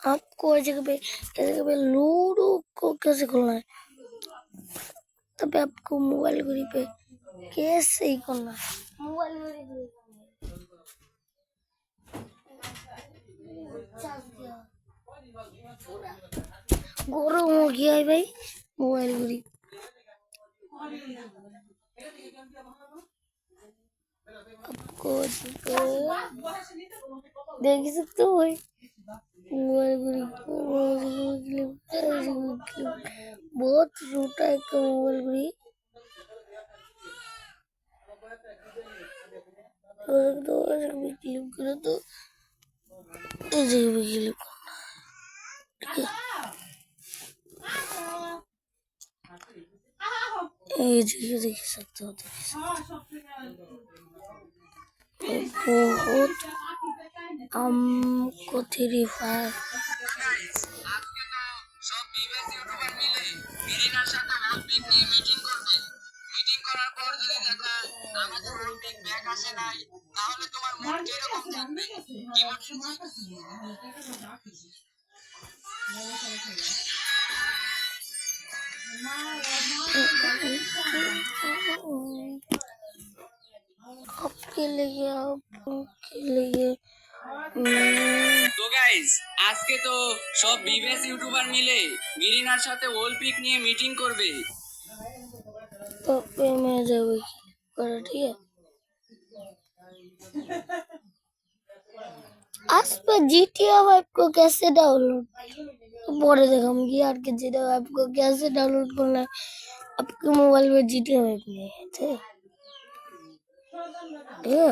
आपको ऐसे पे लूडो को कैसे खोलना है, तब आपको मोबाइल घड़ी पे कैसे ही करना है। मोबाइल घड़ी गरम हो गया है भाई मोबाइल घड़ी। आपको देख सकते हो भाई मोबाइल घड़ी बहुत छोटा है का मोबाइल घड़ी क्लिप करो तो ऐसे भी क्लिप देख सकते हो बहुत हमको 35 সব বিবেস ইউটিউবার মিলে বিরিনার সাথে ওয়ালপিক নিয়ে মিটিং করবে। মিটিং করার পর যদি দেখো আমাদের ওয়ালপিক ব্যাক আসে নাই, তাহলে তোমার মন কিরকম থাকবে? কি ভাবছো? आपके लिए তো গাইস আজকে তো সব বিবেস ইউটিউবার মিলে বিরিনার সাথে ওয়ালপিক নিয়ে মিটিং করবে। तो पे मैं जाऊँ पर ठीक है। आज पे GTA 5 को कैसे डाउनलोड बोले दिखाऊंगी यार कि GTA 5 को कैसे डाउनलोड करना है। आपके मोबाइल में GTA 5 नहीं है ठीक है।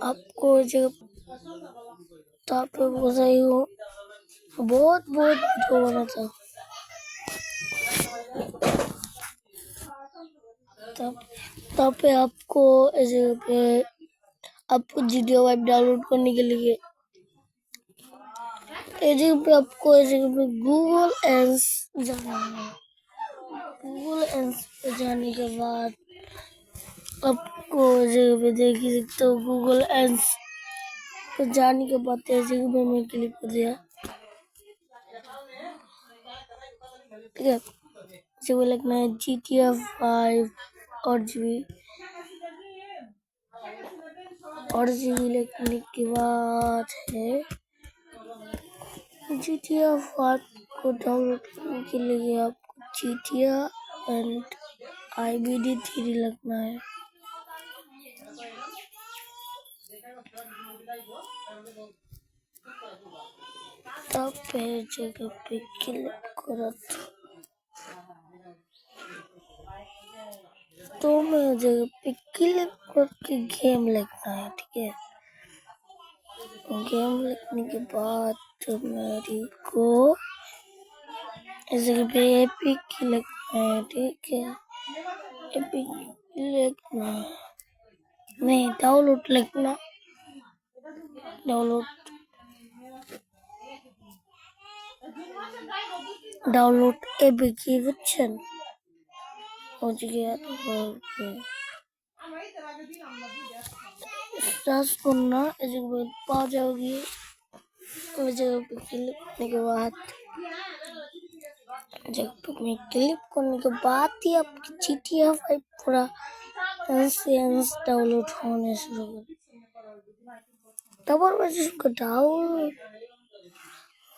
आपको जब टॉप पे बताई हो बहुत वीडियो बना था तब पे आपको ऐसे पे आपको GTA 5 डाउनलोड करने के लिए ऐसे पे आपको ऐसे पे गूगल एंस जाना है। गूगल एंस पे जाने के बाद आपको ऐसे पे देख ही सकते हो गूगल एंस पे जाने के बाद ऐसे पे मैं क्लिक कर दिया ठीक है। इसे वो लिखना है GTA 5 और जीबी लिखने के बाद है GTA 5 को डाउनलोड करने के लिए आपको GTA एंड IBD3 लगना है। तब जगह पे क्लिक करो तो मैं जगह पे क्लिक करके गेम लिखना है ठीक है। गेम लिखने के बाद तो मेरी को इस जगह पे एपिक लिखना है ठीक है। एपिक लिखना नहीं डाउनलोड लिखना डाउनलोड एपिक की वर्जन हो गया तो सर्च करना इस जगह पे पा जाओगी। इस जगह पे क्लिक करने के बाद क्लिक करने के बाद ही आपकी GTA 5 पूरा डाउनलोड होने शुरू कर तब और वैसे उसको डाउनलोड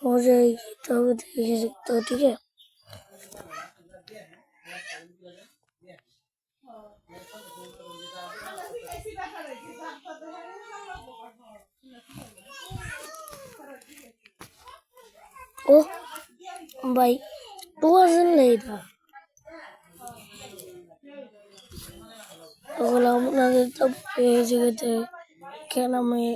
हो जाएगी तब देख सकते हो ठीक है। ओह भाई 2000 नहीं था तो तब जगह थे क्या नाम है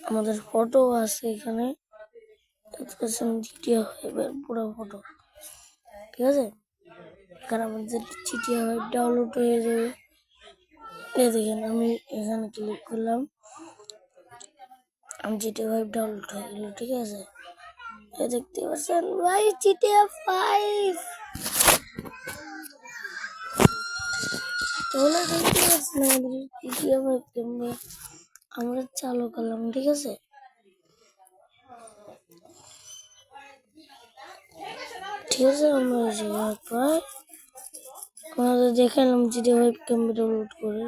আমাদের ফটো আছে এখানে GTA 5 এর পুরো ফটো ঠিক আছে। এখানে আমাদের GTA 5 ডাউনলোড হয়ে যাবে। এই দেখেন আমি এখানে ক্লিক করলাম আমি GTA 5 ডাউনলোড হয়ে গেল ঠিক আছে। এই দেখতে পাচ্ছেন ভাই GTA 5 তাহলে দেখতে পাচ্ছেন আমাদের জিটিএ ওয়েবক্যাম আমরা চালু করলাম, ঠিক আছে। ঠিক আছে, আমরা প্রায় আমাদের দেখালাম জিটিএ ওয়েবক্যাম ডাউনলোড করে।